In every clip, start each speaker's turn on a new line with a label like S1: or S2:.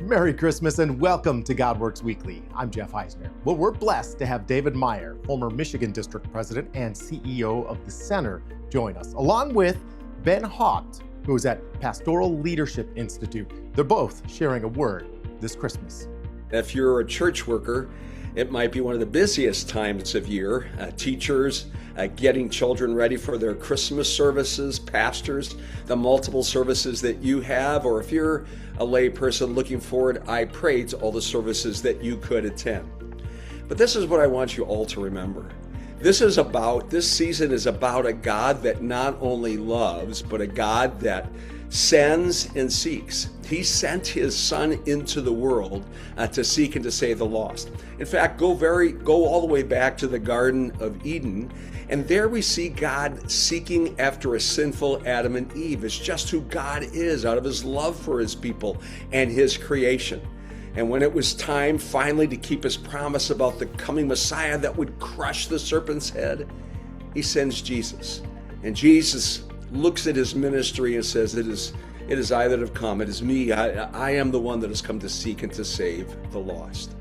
S1: Merry Christmas and welcome to God Works Weekly. I'm Jeff Eisner. Well, we're blessed to have David Maier, former Michigan District President and CEO of the Center, join us, along with Ben Haupt, who's at Pastoral Leadership Institute. They're both sharing a word this Christmas.
S2: If you're a church worker, it might be one of the busiest times of year. Teachers getting children ready for their Christmas services, pastors, the multiple services that you have, or if you're a lay person looking forward, I pray to all the services that you could attend. But this is what I want you all to remember. This season is about a God that not only loves, but a God that sends and seeks. He sent his son into the world to seek and to save the lost. In fact, go all the way back to the Garden of Eden, and there we see God seeking after a sinful Adam and Eve. It's just who God is out of his love for his people and his creation. And when it was time finally to keep his promise about the coming Messiah that would crush the serpent's head, he sends Jesus. And Jesus looks at his ministry and says, it is I that have come. It is me. I am the one that has come to seek and to save the lost.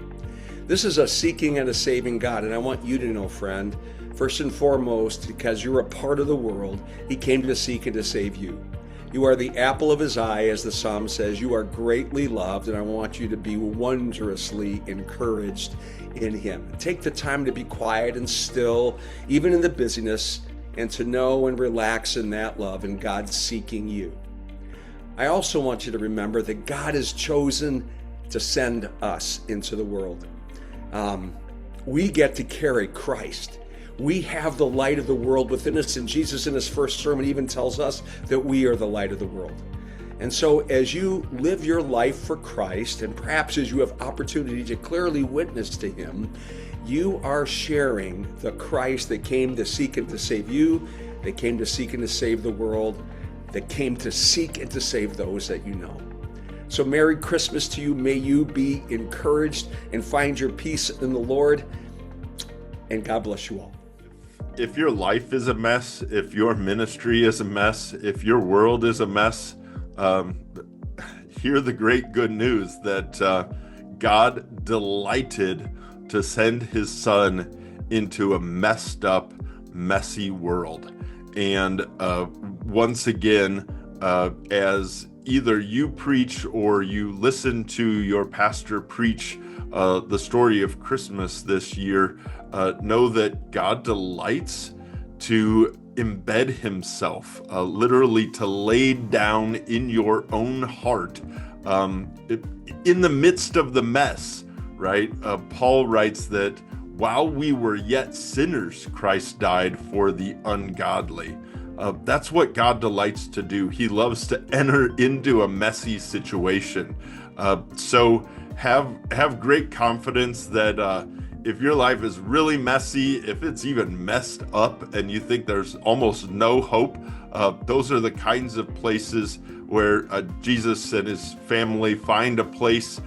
S2: This is a seeking and a saving God. And I want you to know, friend, first and foremost, because you're a part of the world, he came to seek and to save you. You are the apple of his eye, as the psalm says. You are greatly loved, and I want you to be wondrously encouraged in him. Take the time to be quiet and still, even in the busyness, and to know and relax in that love and God seeking you. I also want you to remember that God has chosen to send us into the world. We get to carry Christ. We have the light of the world within us, and Jesus in his first sermon even tells us that we are the light of the world. And so as you live your life for Christ, and perhaps as you have opportunity to clearly witness to him, you are sharing the Christ that came to seek and to save you, that came to seek and to save the world, that came to seek and to save those that you know. So Merry Christmas to you. May you be encouraged and find your peace in the Lord. And God bless you all.
S3: If your life is a mess, if your ministry is a mess, if your world is a mess, hear the great good news that God delighted to send his son into a messed up, messy world. And once again, as either you preach or you listen to your pastor preach the story of Christmas this year, know that God delights to embed himself, literally to lay down in your own heart, in the midst of the mess, right? Paul writes that while we were yet sinners, Christ died for the ungodly. That's what God delights to do. He loves to enter into a messy situation. So have great confidence that if your life is really messy, if it's even messed up and you think there's almost no hope, those are the kinds of places where Jesus and his family find a place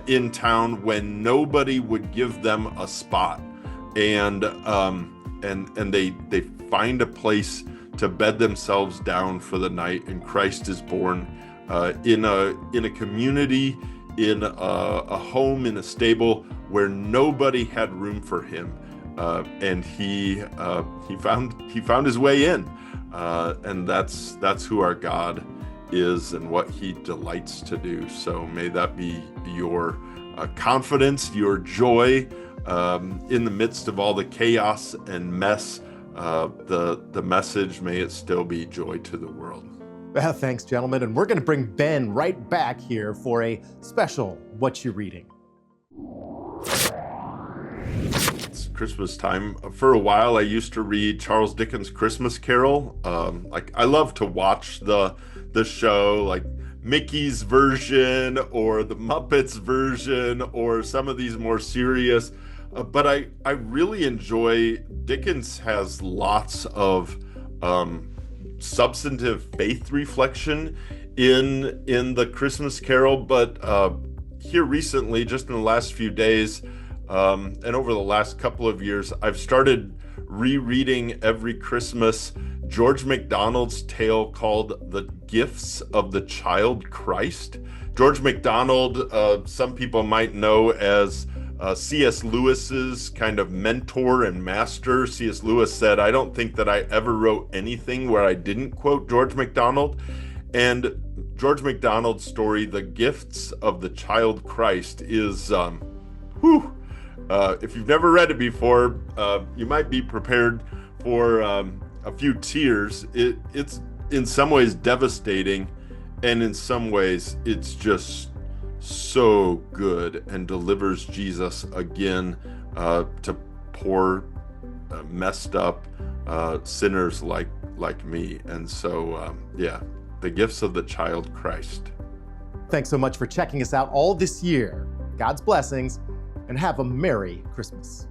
S3: in town when nobody would give them a spot, and they find a place to bed themselves down for the night, and Christ is born in a community, in a home, in a stable where nobody had room for him, and he found his way in, and that's who our God is and what he delights to do. So may that be your confidence, your joy in the midst of all the chaos and mess. The message, may it still be joy to the world.
S1: Well, thanks, gentlemen. And we're going to bring Ben right back here for a special What You Reading.
S3: It's Christmas time. For a while, I used to read Charles Dickens' Christmas Carol. I love to watch the show, like Mickey's version or the Muppets version or some of these more serious. But I really enjoy, Dickens has lots of substantive faith reflection in the Christmas Carol. But here recently, just in the last few days, and over the last couple of years, I've started rereading every Christmas George MacDonald's tale called The Gifts of the Child Christ. George MacDonald, some people might know as C.S. Lewis's kind of mentor and master. C.S. Lewis said, "I don't think that I ever wrote anything where I didn't quote George MacDonald." And George MacDonald's story, The Gifts of the Child Christ, is, if you've never read it before, you might be prepared for a few tears. It's in some ways devastating, and in some ways it's just so good and delivers Jesus again to poor, messed up sinners like me. And so, The Gifts of the Child Christ.
S1: Thanks so much for checking us out all this year. God's blessings, and have a Merry Christmas.